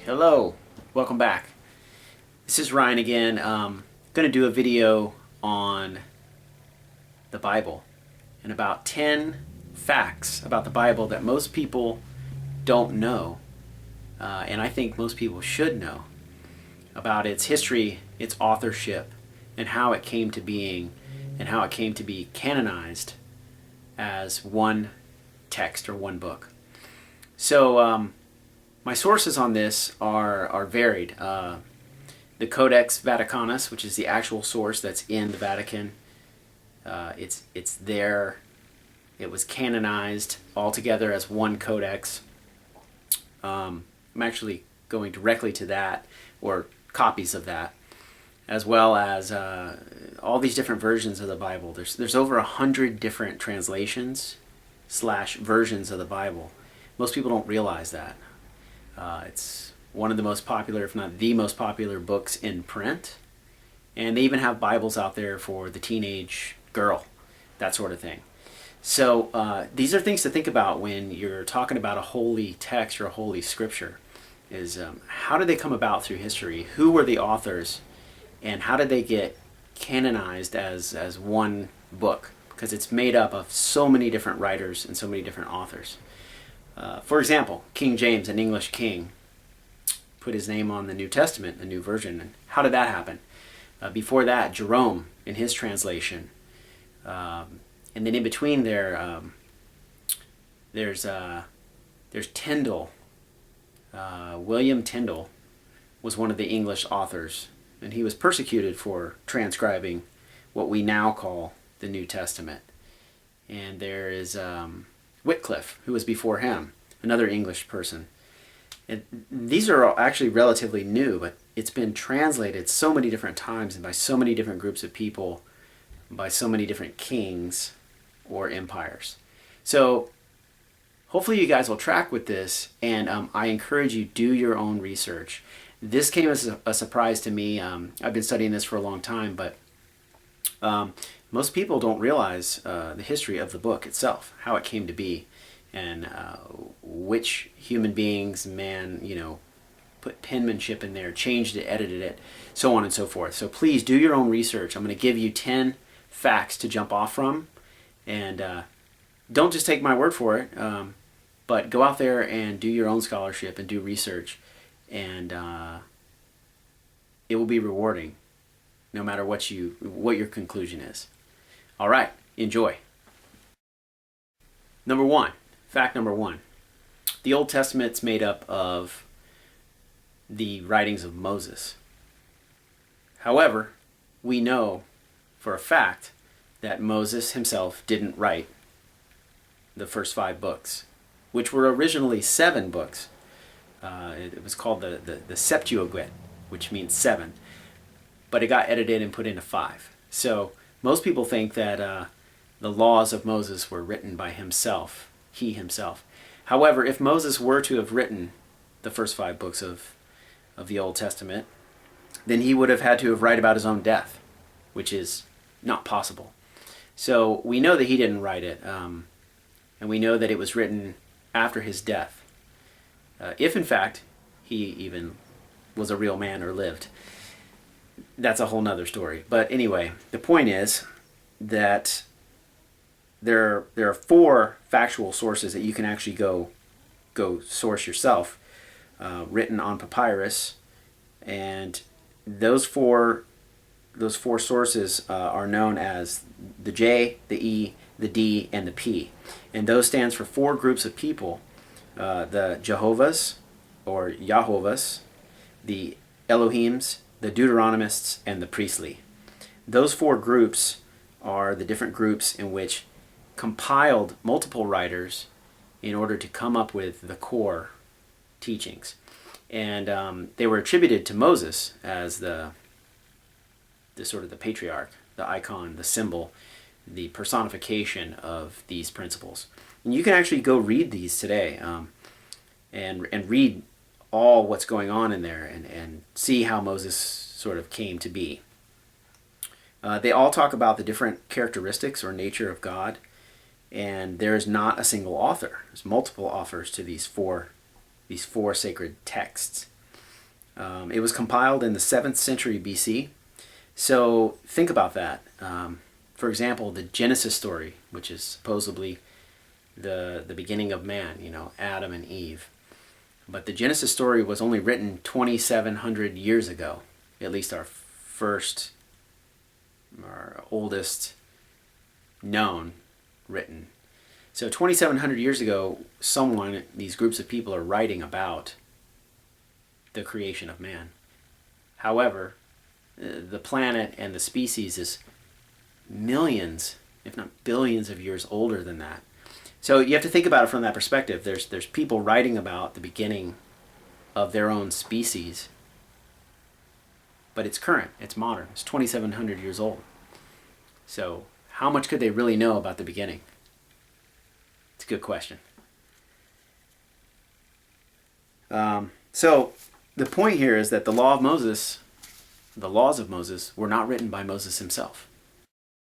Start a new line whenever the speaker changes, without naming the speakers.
Hello, welcome back. This is Ryan again. Going to do a video on the Bible and about 10 facts about the Bible that most people don't know, and I think most people should know about its history, its authorship, and how it came to being, and how it came to be canonized as one text or one book. So, my sources on this are varied. The Codex Vaticanus, which is the actual source that's in the Vatican, it's there. It was canonized altogether as one codex. I'm actually going directly to that, or copies of that, as well as all these different versions of the Bible. There's over 100 different translations / versions of the Bible. Most people don't realize that. It's one of the most popular, if not the most popular, books in print. And they even have Bibles out there for the teenage girl, that sort of thing. So these are things to think about when you're talking about a holy text or a holy scripture. Is how did they come about through history? Who were the authors? And how did they get canonized as one book? Because it's made up of so many different writers and so many different authors. For example, King James, an English king, put his name on the New Testament, a new version. And how did that happen? Before that, Jerome, in his translation. And then in between there, there's Tyndale. William Tyndale was one of the English authors, and he was persecuted for transcribing what we now call the New Testament. And there is Wycliffe, who was before him, another English person. And these are actually relatively new, but it's been translated so many different times and by so many different groups of people, by so many different kings or empires. So hopefully you guys will track with this, and I encourage you, do your own research. This came as a surprise to me. I've been studying this for a long time, but most people don't realize the history of the book itself, how it came to be, and which human beings, put penmanship in there, changed it, edited it, so on and so forth. So please do your own research. I'm going to give you 10 facts to jump off from, and don't just take my word for it, but go out there and do your own scholarship and do research, and it will be rewarding, no matter what your conclusion is. All right, enjoy. Fact number one. The Old Testament's made up of the writings of Moses. However, we know for a fact that Moses himself didn't write the first 5 books, which were originally 7 books. It was called the Septuagint, which means 7. But it got edited and put into 5. So most people think that the laws of Moses were written by he himself. However, if Moses were to have written the first 5 books of the Old Testament, then he would have had to have write about his own death, which is not possible. So we know that he didn't write it, and we know that it was written after his death. If in fact he even was a real man or lived. That's a whole nother story. But anyway, the point is that there are 4 factual sources that you can actually go source yourself, written on papyrus, and those four sources are known as the J, the E, the D, and the P, and those stands for 4 groups of people: the Jehovah's or Yahovah's, the Elohims, the Deuteronomists, and the Priestly. Those 4 groups are the different groups in which compiled multiple writers in order to come up with the core teachings. And they were attributed to Moses as the sort of the patriarch, the icon, the symbol, the personification of these principles. And you can actually go read these today, and read all what's going on in there, and see how Moses sort of came to be. They all talk about the different characteristics or nature of God, and there is not a single author. There's multiple authors to these four sacred texts. It was compiled in the 7th century BC. So think about that. For example, the Genesis story, which is supposedly the beginning of man, Adam and Eve. But the Genesis story was only written 2,700 years ago, at least our oldest known written. So 2,700 years ago, these groups of people are writing about the creation of man. However, the planet and the species is millions, if not billions of years older than that. So you have to think about it from that perspective. There's people writing about the beginning of their own species, but it's current, it's modern, it's 2,700 years old. So how much could they really know about the beginning? It's a good question. So the point here is that the laws of Moses were not written by Moses himself.